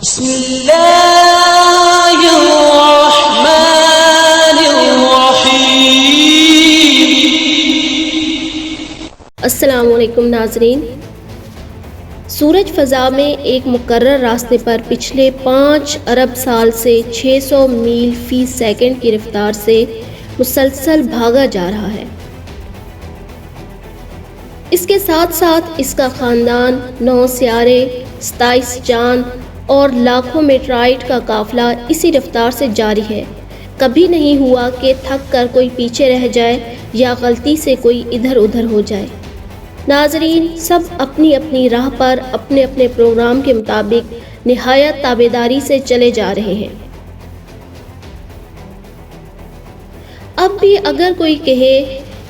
بسم اللہ الرحمن الرحیم۔ السلام علیکم ناظرین۔ سورج فضا میں ایک مقرر راستے پر پچھلے 5 ارب سال سے 600 میل فی سیکنڈ کی رفتار سے مسلسل بھاگا جا رہا ہے۔ اس کے ساتھ ساتھ اس کا خاندان، 9 سیارے، 27 چاند اور لاکھوں میٹرائٹ کا قافلہ اسی رفتار سے جاری ہے۔ کبھی نہیں ہوا کہ تھک کر کوئی پیچھے رہ جائے یا غلطی سے کوئی ادھر ادھر ہو جائے۔ ناظرین، سب اپنی اپنی راہ پر اپنے اپنے پروگرام کے مطابق نہایت تابعداری سے چلے جا رہے ہیں۔ اب بھی اگر کوئی کہے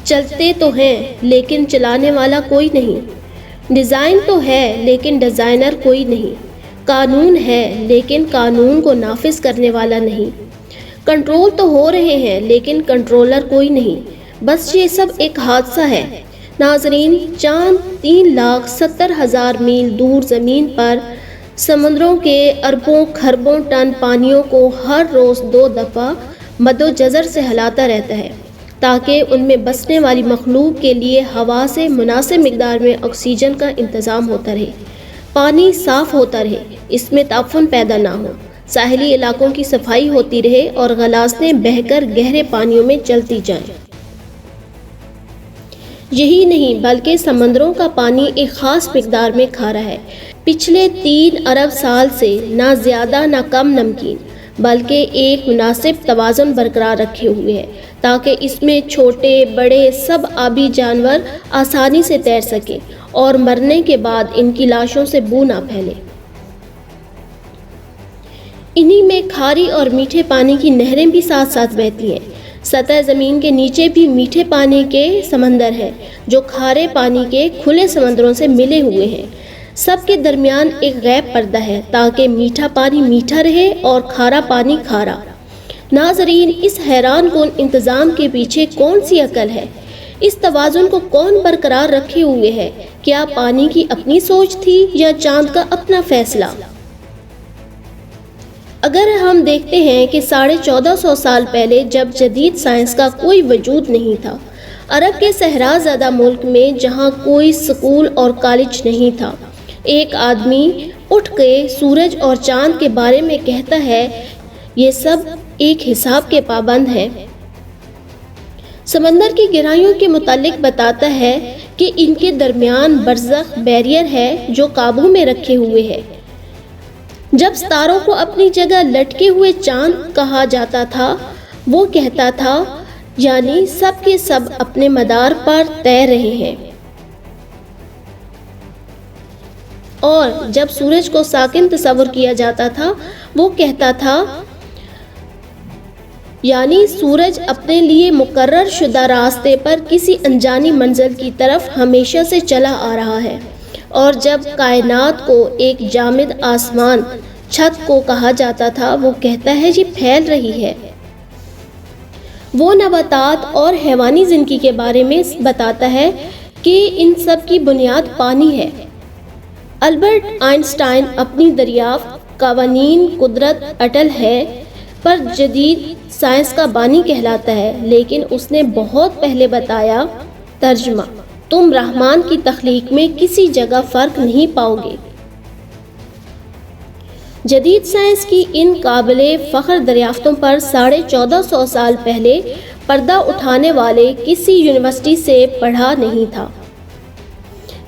چلتے تو ہیں لیکن چلانے والا کوئی نہیں، ڈیزائن تو ہے لیکن ڈیزائنر کوئی نہیں، قانون ہے لیکن قانون کو نافذ کرنے والا نہیں، کنٹرول تو ہو رہے ہیں لیکن کنٹرولر کوئی نہیں، بس یہ سب ایک حادثہ ہے۔ ناظرین، چاند 3,70,000 میل دور زمین پر سمندروں کے اربوں خربوں ٹن پانیوں کو ہر روز 2 دفعہ مد و جزر سے ہلاتا رہتا ہے تاکہ ان میں بسنے والی مخلوق کے لیے ہوا سے مناسب مقدار میں آکسیجن کا انتظام ہوتا رہے، پانی صاف ہوتا رہے، اس میں تعفن پیدا نہ ہو، ساحلی علاقوں کی صفائی ہوتی رہے اور غلازتیں بہہ کر گہرے پانیوں میں چلتی جائیں۔ یہی نہیں بلکہ سمندروں کا پانی ایک خاص مقدار میں کھارا ہے، پچھلے 3 ارب سال سے نہ زیادہ نہ کم نمکین، بلکہ ایک مناسب توازن برقرار رکھے ہوئے ہے تاکہ اس میں چھوٹے بڑے سب آبی جانور آسانی سے تیر سکیں اور مرنے کے بعد ان کی لاشوں سے بو نہ پھیلے۔ انہی میں کھاری اور میٹھے پانی کی نہریں بھی ساتھ ساتھ بہتی ہیں۔ سطح زمین کے نیچے بھی میٹھے پانی کے سمندر ہیں جو کھارے پانی کے کھلے سمندروں سے ملے ہوئے ہیں۔ سب کے درمیان ایک غیب پردہ ہے تاکہ میٹھا پانی میٹھا رہے اور کھارا پانی کھارا۔ ناظرین، اس حیران کن انتظام کے پیچھے کون سی عقل ہے؟ اس توازن کو کون برقرار رکھے ہوئے ہے؟ کیا پانی کی اپنی سوچ تھی یا چاند کا اپنا فیصلہ؟ اگر ہم دیکھتے ہیں کہ 1450 سال پہلے جب جدید سائنس کا کوئی وجود نہیں تھا، عرب کے صحرا زدہ ملک میں جہاں کوئی سکول اور کالج نہیں تھا، ایک آدمی اٹھ کے سورج اور چاند کے بارے میں کہتا ہے یہ سب ایک حساب کے پابند ہیں۔ سمندر کی گہرائیوں کے متعلق بتاتا ہے کہ ان کے درمیان برزخ بیریئر ہے جو قابو میں رکھے ہوئے ہے۔ جب ستاروں کو اپنی جگہ لٹکے ہوئے چاند کہا جاتا تھا، وہ کہتا تھا یعنی سب کے سب اپنے مدار پر تیر رہے ہیں، اور جب سورج کو ساکن تصور کیا جاتا تھا وہ کہتا تھا یعنی سورج اپنے لیے مقرر شدہ راستے پر کسی انجانی منزل کی طرف ہمیشہ سے چلا آ رہا ہے، اور جب کائنات کو ایک جامد آسمان چھت کو کہا جاتا تھا وہ کہتا ہے یہ پھیل رہی ہے۔ وہ نباتات اور حیوانی زندگی کے بارے میں بتاتا ہے کہ ان سب کی بنیاد پانی ہے۔ البرٹ آئنسٹائن اپنی دریافت قوانین قدرت اٹل ہے پر جدید سائنس کا بانی کہلاتا ہے، لیکن اس نے بہت پہلے بتایا ترجمہ تم رحمان کی تخلیق میں کسی جگہ فرق نہیں پاؤ گے۔ جدید سائنس کی ان قابل فخر دریافتوں پر 1450 سال پہلے پردہ اٹھانے والے کسی یونیورسٹی سے پڑھا نہیں تھا،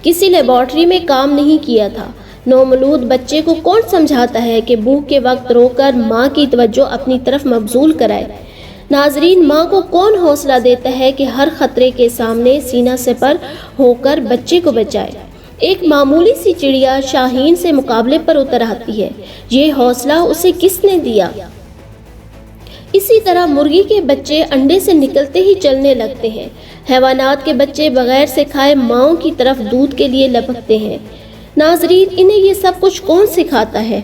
کسی لیبارٹری میں کام نہیں کیا تھا۔ نومولود بچے کو کون سمجھاتا ہے کہ بھوک کے وقت رو کر ماں کی توجہ اپنی طرف مبذول کرائے؟ ناظرین، ماں کو کون حوصلہ دیتا ہے کہ ہر خطرے کے سامنے سینہ سپر ہو کر بچے کو بچائے؟ ایک معمولی سی چڑیا شاہین سے مقابلے پر اتر آتی ہے، یہ حوصلہ اسے کس نے دیا؟ اسی طرح مرغی کے بچے انڈے سے نکلتے ہی چلنے لگتے ہیں، حیوانات کے بچے بغیر سکھائے ماؤں کی طرف دودھ کے لیے لپکتے ہیں۔ ناظرین، انہیں یہ سب کچھ کون سکھاتا ہے؟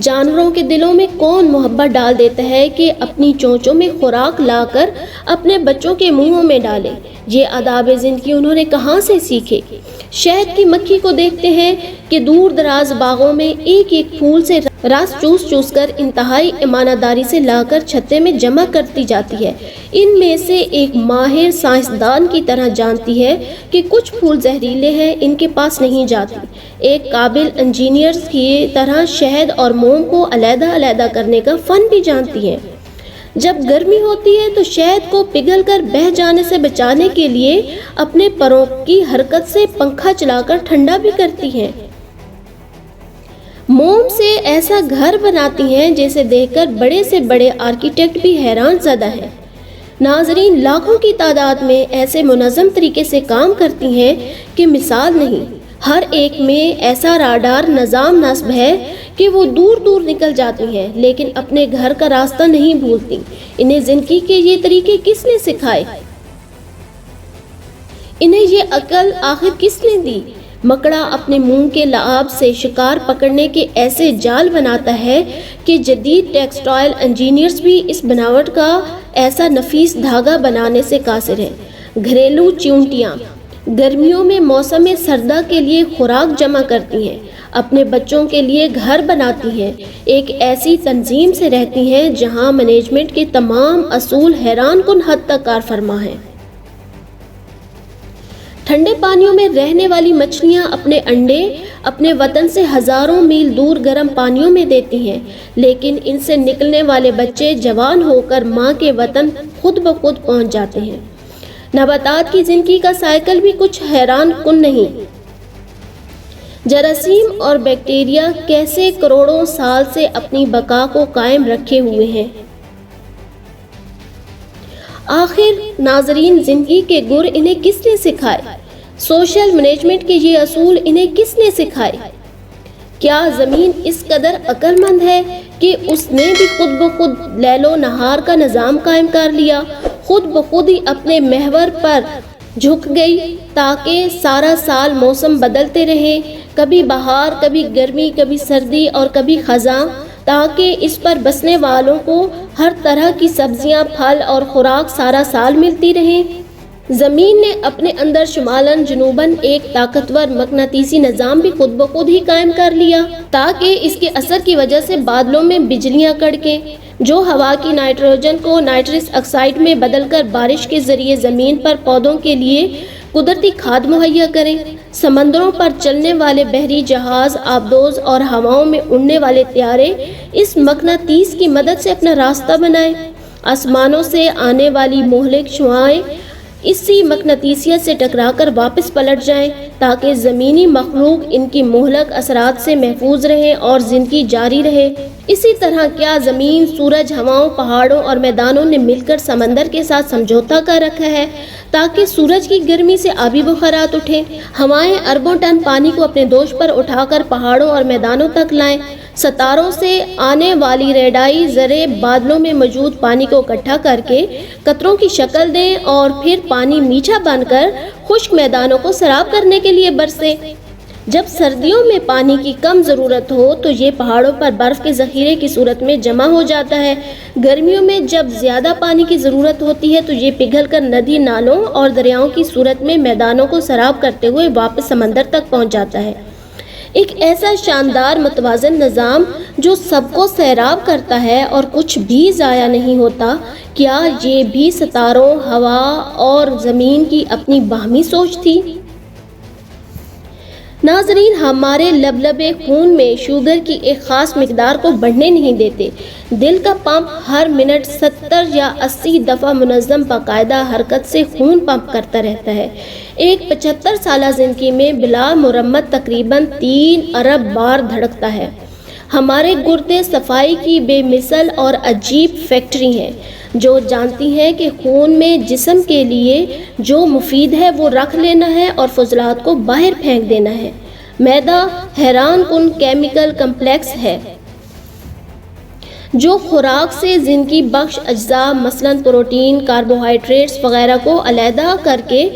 جانوروں کے دلوں میں کون محبت ڈال دیتا ہے کہ اپنی چونچوں میں خوراک لا کر اپنے بچوں کے منہوں میں ڈالے؟ یہ آداب زندگی انہوں نے کہاں سے سیکھے؟ شہد کی مکھی کو دیکھتے ہیں کہ دور دراز باغوں میں ایک ایک پھول سے رس چوس چوس کر انتہائی ایمانداری سے لا کر چھتے میں جمع کرتی جاتی ہے۔ ان میں سے ایک ماہر سائنسدان کی طرح جانتی ہے کہ کچھ پھول زہریلے ہیں، ان کے پاس نہیں جاتی۔ ایک قابل انجینئر کی طرح شہد اور موم کو علیحدہ علیحدہ کرنے کا فن بھی جانتی ہے۔ جب گرمی ہوتی ہے تو شہد کو پگھل کر بہہ جانے سے بچانے کے لیے اپنے پروں کی حرکت سے پنکھا چلا کر ٹھنڈا بھی کرتی ہیں۔ موم سے ایسا گھر بناتی ہیں جسے دیکھ کر بڑے سے بڑے آرکیٹیکٹ بھی حیران زدہ ہیں۔ ناظرین، لاکھوں کی تعداد میں ایسے منظم طریقے سے کام کرتی ہیں کہ مثال نہیں۔ ہر ایک میں ایسا راڈار نظام نصب ہے کہ وہ دور دور نکل جاتی ہیں لیکن اپنے گھر کا راستہ نہیں بھولتی۔ انہیں زندگی کے یہ طریقے کس نے سکھائے؟ انہیں یہ عقل آخر کس نے دی؟ مکڑا اپنے منہ کے لعاب سے شکار پکڑنے کے ایسے جال بناتا ہے کہ جدید ٹیکسٹائل انجینئرز بھی اس بناوٹ کا ایسا نفیس دھاگا بنانے سے قاصر ہیں۔ گھریلو چیونٹیاں گرمیوں میں موسم سردہ کے لیے خوراک جمع کرتی ہیں، اپنے بچوں کے لیے گھر بناتی ہیں، ایک ایسی تنظیم سے رہتی ہیں جہاں مینجمنٹ کے تمام اصول حیران کن حد تک کار فرما ہیں۔ ٹھنڈے پانیوں میں رہنے والی مچھلیاں اپنے انڈے اپنے وطن سے ہزاروں میل دور گرم پانیوں میں دیتی ہیں، لیکن ان سے نکلنے والے بچے جوان ہو کر ماں کے وطن خود بخود پہنچ جاتے ہیں۔ نباتات کی زندگی کا سائیکل بھی کچھ حیران کن نہیں۔ جراثیم اور بیکٹیریا کیسے کروڑوں سال سے اپنی بقا کو قائم رکھے ہوئے ہیں۔ آخر ناظرین، زندگی کے گر انہیں کس نے سکھائے؟ سوشل مینجمنٹ کے یہ اصول انہیں کس نے سکھائے؟ کیا زمین اس قدر عقل مند ہے کہ اس نے بھی خود بخود لیل و نہار کا نظام قائم کر لیا، خود بخود ہی اپنے محور پر جھک گئی تاکہ سارا سال موسم بدلتے رہیں، کبھی بہار، کبھی گرمی، کبھی سردی اور کبھی خزاں، تاکہ اس پر بسنے والوں کو ہر طرح کی سبزیاں، پھل اور خوراک سارا سال ملتی رہیں۔ زمین نے اپنے اندر شمالاً جنوباً ایک طاقتور مقناطیسی نظام بھی خود بخود ہی قائم کر لیا تاکہ اس کے اثر کی وجہ سے بادلوں میں بجلیاں کڑکیں جو ہوا کی نائٹروجن کو نائٹرس آکسائڈ میں بدل کر بارش کے ذریعے زمین پر پودوں کے لیے قدرتی کھاد مہیا کریں۔ سمندروں پر چلنے والے بحری جہاز، آبدوز اور ہواؤں میں اڑنے والے طیارے اس مقناطیس کی مدد سے اپنا راستہ بنائیں۔ آسمانوں سے آنے والی مہلک شعاعیں اسی مقناطیسیت سے ٹکرا کر واپس پلٹ جائیں تاکہ زمینی مخلوق ان کی مہلک اثرات سے محفوظ رہے اور زندگی جاری رہے۔ اسی طرح کیا زمین، سورج، ہواؤں، پہاڑوں اور میدانوں نے مل کر سمندر کے ساتھ سمجھوتا کر رکھا ہے تاکہ سورج کی گرمی سے آبی بخارات اٹھیں، ہوائیں اربوں ٹن پانی کو اپنے دوش پر اٹھا کر پہاڑوں اور میدانوں تک لائیں، ستاروں سے آنے والی ریڈائی ذرے بادلوں میں موجود پانی کو اکٹھا کر کے قطروں کی شکل دیں اور پھر پانی میٹھا بن کر خشک میدانوں کو سیراب کرنے کے لیے برسے۔ جب سردیوں میں پانی کی کم ضرورت ہو تو یہ پہاڑوں پر برف کے ذخیرے کی صورت میں جمع ہو جاتا ہے۔ گرمیوں میں جب زیادہ پانی کی ضرورت ہوتی ہے تو یہ پگھل کر ندی، نالوں اور دریاؤں کی صورت میں میدانوں کو سیراب کرتے ہوئے واپس سمندر تک پہنچ جاتا ہے۔ ایک ایسا شاندار متوازن نظام جو سب کو سیراب کرتا ہے اور کچھ بھی ضائع نہیں ہوتا۔ کیا یہ بھی ستاروں، ہوا اور زمین کی اپنی باہمی سوچ تھی؟ ناظرین، ہمارے لبلبے خون میں شوگر کی ایک خاص مقدار کو بڑھنے نہیں دیتے۔ دل کا پمپ ہر منٹ 70 یا 80 دفعہ منظم باقاعدہ حرکت سے خون پمپ کرتا رہتا ہے۔ ایک 75 سالہ زندگی میں بلا مرمت تقریباً 3 ارب بار دھڑکتا ہے۔ ہمارے گردے صفائی کی بے مثل اور عجیب فیکٹری ہیں جو جانتی ہیں کہ خون میں جسم کے لیے جو مفید ہے وہ رکھ لینا ہے اور فضلات کو باہر پھینک دینا ہے۔ معدہ حیران کن کیمیکل کمپلیکس ہے جو خوراک سے زندگی بخش اجزاء مثلاً پروٹین، کاربوہائیڈریٹس وغیرہ کو علیحدہ کر کے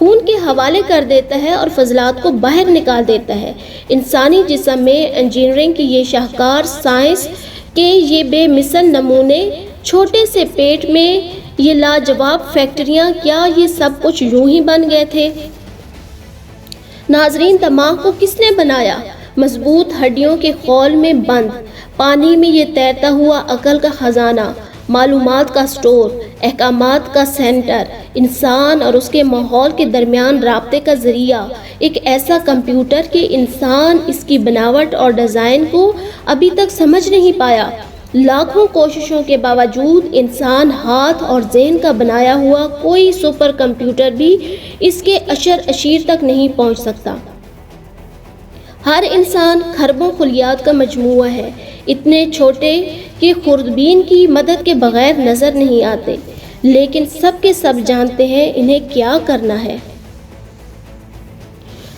خون کے حوالے کر دیتا ہے اور فضلات کو باہر نکال دیتا ہے۔ انسانی جسم میں انجینئرنگ کی یہ شاہکار سائنس کے یہ بے مثل نمونے، چھوٹے سے پیٹ میں یہ لاجواب فیکٹریاں، کیا یہ سب کچھ یوں ہی بن گئے تھے؟ ناظرین، دماغ کو کس نے بنایا؟ مضبوط ہڈیوں کے خول میں بند، پانی میں یہ تیرتا ہوا عقل کا خزانہ، معلومات کا سٹور، احکامات کا سینٹر، انسان اور اس کے ماحول کے درمیان رابطے کا ذریعہ، ایک ایسا کمپیوٹر کہ انسان اس کی بناوٹ اور ڈیزائن کو ابھی تک سمجھ نہیں پایا۔ لاکھوں کوششوں کے باوجود انسان ہاتھ اور ذہن کا بنایا ہوا کوئی سپر کمپیوٹر بھی اس کے اشر اشیر تک نہیں پہنچ سکتا۔ ہر انسان کھربوں خلیات کا مجموعہ ہے، اتنے چھوٹے کہ خوردبین کی مدد کے بغیر نظر نہیں آتے، لیکن سب کے سب جانتے ہیں انہیں کیا کرنا ہے۔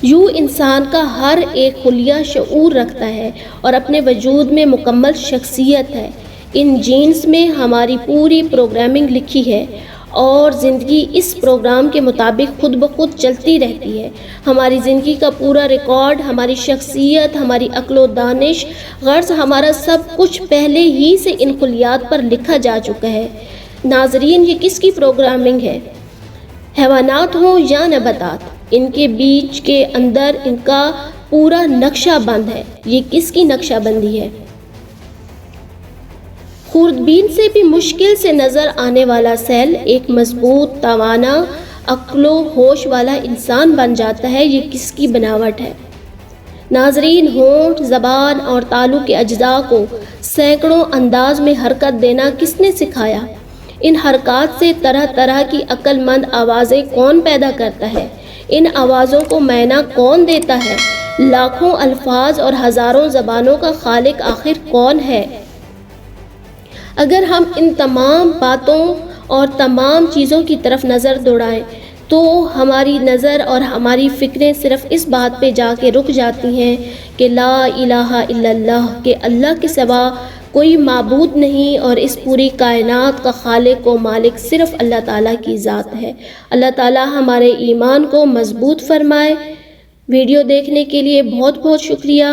یوں انسان کا ہر ایک خلیہ شعور رکھتا ہے اور اپنے وجود میں مکمل شخصیت ہے۔ ان جینز میں ہماری پوری پروگرامنگ لکھی ہے اور زندگی اس پروگرام کے مطابق خود بخود چلتی رہتی ہے۔ ہماری زندگی کا پورا ریکارڈ، ہماری شخصیت، ہماری عقل و دانش، غرض ہمارا سب کچھ پہلے ہی سے ان خلیات پر لکھا جا چکا ہے۔ ناظرین، یہ کس کی پروگرامنگ ہے؟ حیوانات ہوں یا نباتات، ان کے بیچ کے اندر ان کا پورا نقشہ بند ہے۔ یہ کس کی نقشہ بندی ہے؟ خوردبین سے بھی مشکل سے نظر آنے والا سیل ایک مضبوط، توانا، عقل و ہوش والا انسان بن جاتا ہے۔ یہ کس کی بناوٹ ہے؟ ناظرین، ہونٹ، زبان اور تالو کے اجزاء کو سینکڑوں انداز میں حرکت دینا کس نے سکھایا؟ ان حرکات سے طرح طرح کی عقل مند آوازیں کون پیدا کرتا ہے؟ ان آوازوں کو معنی کون دیتا ہے؟ لاکھوں الفاظ اور ہزاروں زبانوں کا خالق آخر کون ہے؟ اگر ہم ان تمام باتوں اور تمام چیزوں کی طرف نظر دوڑائیں تو ہماری نظر اور ہماری فکریں صرف اس بات پہ جا کے رک جاتی ہیں کہ لا الہ الا اللہ، کہ اللہ کے سوا کوئی معبود نہیں اور اس پوری کائنات کا خالق و مالک صرف اللہ تعالیٰ کی ذات ہے۔ اللہ تعالیٰ ہمارے ایمان کو مضبوط فرمائے۔ ویڈیو دیکھنے کے لیے بہت بہت شکریہ۔